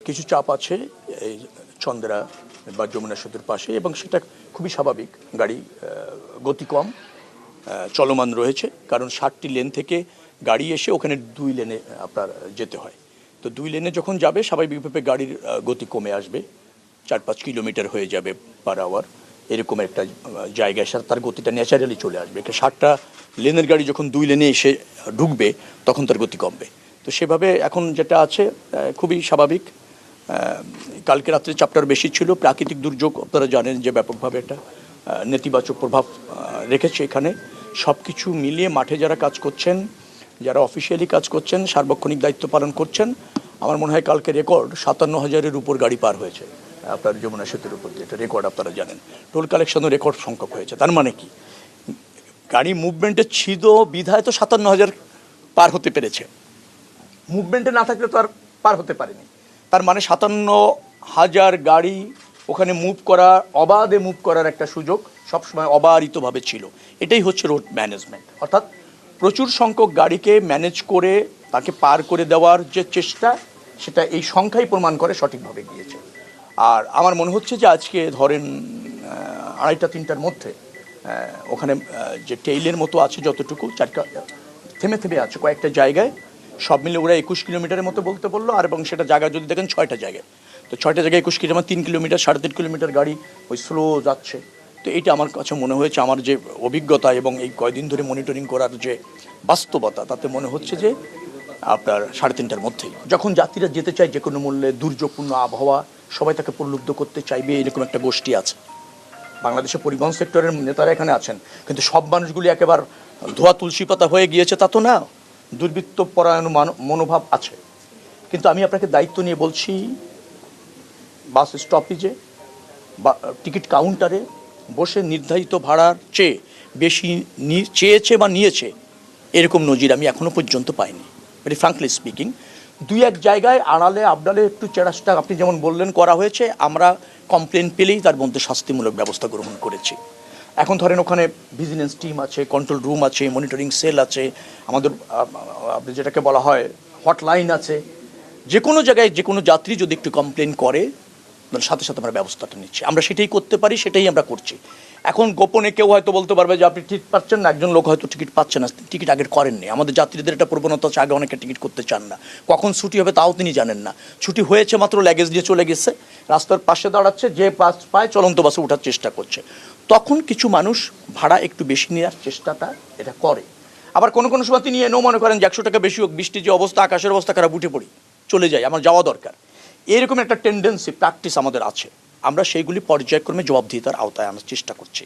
কিছু চাপ আছে এই চন্দ্রা বা যমুনা সেতুর পাশে, এবং সেটা খুবই স্বাভাবিক। গাড়ি গতি কম চলমান রয়েছে, কারণ 60টি লেন থেকে গাড়ি এসে ওখানে 2 লেনে আপনার যেতে হয়। তো 2 লেনে যখন যাবে স্বাভাবিকভাবে গাড়ির গতি কমে আসবে, 4-5 কিলোমিটার হয়ে যাবে পার আওয়ার, এরকম একটা জায়গায় তার গতিটা ন্যাচারালি চলে আসবে। 60টা লেনের গাড়ি যখন 2 লেনে এসে ঢুকবে তখন তার গতি কমবে। তো সেভাবে এখন যেটা আছে খুবই স্বাভাবিক। কালকে রাত্রে চাপটার বেশি ছিল। প্রাকৃতিক দুর্যোগ আপনারা জানেন যে ব্যাপকভাবে একটা নেতিবাচক প্রভাব রেখেছে এখানে। সব কিছু মিলিয়ে মাঠে যারা কাজ করছেন, যারা অফিসিয়ালি কাজ করছেন, সার্বক্ষণিক দায়িত্ব পালন করছেন, আমার মনে হয় কালকে রেকর্ড 57,000-এর উপর গাড়ি পার হয়েছে আপনার যমুনা সেতুর উপর দিয়ে। এটা রেকর্ড, আপনারা জানেন। টোল কালেকশনও রেকর্ড সংখ্যক হয়েছে। তার মানে কি, গাড়ি মুভমেন্টে ছিল বিধায় তো 57,000 পার হতে পেরেছে। মুভমেন্টে না থাকলে তো আর পার হতে পারেনি। তার মানে 57,000 গাড়ি ওখানে মুভ করা, অবাধে মুভ করার একটা সুযোগ সবসময় অবারিতভাবে ছিল। এটাই হচ্ছে রোড ম্যানেজমেন্ট, অর্থাৎ প্রচুর সংখ্যক গাড়িকে ম্যানেজ করে তাকে পার করে দেওয়ার যে চেষ্টা, সেটা এই সংখ্যাই প্রমাণ করে সঠিকভাবে গিয়েছে। আর আমার মনে হচ্ছে যে আজকে ধরেন 2:30-3টার মধ্যে ওখানে যে টেইলের মতো আছে যতটুকু, চারটা থেমে থেমে আছে কয়েকটা জায়গায়, সব মিলে ওরা 21 কিলোমিটারের মতো বলতে বললো। আর এবং সেটা জায়গা যদি দেখেন 6টা জায়গায়, তো 6টা জায়গায় 21 কিলোমিটার, 3 কিলোমিটার 3.5 কিলোমিটার গাড়ি ওই স্লো যাচ্ছে। তো এটা আমার কাছে মনে হয়েছে, আমার যে অভিজ্ঞতা এবং এই কয়দিন ধরে মনিটরিং করার যে বাস্তবতা, তাতে মনে হচ্ছে যে আপনার 3:30টার মধ্যেই, যখন যাত্রীরা যেতে চায় যে কোনো মূল্যে, দুর্যোগপূর্ণ আবহাওয়া, সবাই তাকে প্রলুব্ধ করতে চাইবে, এরকম একটা গোষ্ঠী আছে। বাংলাদেশের পরিবহন সেক্টরের নেতারা এখানে আছেন, কিন্তু সব মানুষগুলি একেবারে ধোয়া তুলসী পাতা হয়ে গিয়েছে তা তো না। দুর্বৃত্ত পরায়ণ মনোভাব আছে। কিন্তু আমি আপনাকে দায়িত্ব নিয়ে বলছি, বাস স্টপেজে বা টিকিট কাউন্টারে বসে নির্ধারিত ভাড়ার চেয়ে বেশি চেয়েছে বা নিয়েছে, এরকম নজির আমি এখনও পর্যন্ত পাইনি। ভেরি ফ্রাঙ্কলি স্পিকিং, 2-1 জায়গায় আড়ালে আবডালে একটু চেষ্টা আপনি যেমন বললেন করা হয়েছে। আমরা কমপ্লেন পেলেই তার মধ্যে শাস্তিমূলক ব্যবস্থা গ্রহণ করেছি। এখন ধরেন ওখানে ভিজিলেন্স টিম আছে, কন্ট্রোল রুম আছে, মনিটরিং সেল আছে, আমাদের আপনি যেটাকে বলা হয় হটলাইন আছে। যে কোনো জায়গায় যে কোনো যাত্রী যদি একটু কমপ্লেন করে, সাথে সাথে আমরা ব্যবস্থাটা নিচ্ছি। আমরা সেটাই করতে পারি, সেটাই আমরা করছি। এখন গোপনে কেউ হয়তো বলতে পারবে যে আপনি টিকিট পাচ্ছেন না, একজন লোক হয়তো টিকিট পাচ্ছে না, টিকিট আগের করেননি। আমাদের যাত্রীদের একটা প্রবণতা আছে, আগে অনেকে টিকিট করতে চান না, কখন ছুটি হবে তাও তিনি জানেন না। ছুটি হয়েছে মাত্র লাগেজ দিয়ে চলে গেছে, রাস্তার পাশে দাঁড়াচ্ছে, যে বাস পায় চলন্ত বাসে ওঠার চেষ্টা করছে। তখন কিছু মানুষ ভাড়া একটু বেশি নেওয়ার চেষ্টাটা এটা করে। আবার কোনো কোনো সময় তিনি এনেও মনে করেন যে 100 টাকা বেশি হোক, বৃষ্টি যে অবস্থা, আকাশের অবস্থা খারাপ, উঠে পড়ি, চলে যাই, আমার যাওয়া দরকার। এরকম একটা টেন্ডেন্সি, প্র্যাকটিস আমাদের আছে। আমরা সেইগুলি পর্যায়ক্রমে জবাবদিহিতার আওতায় আনার চেষ্টা করছি।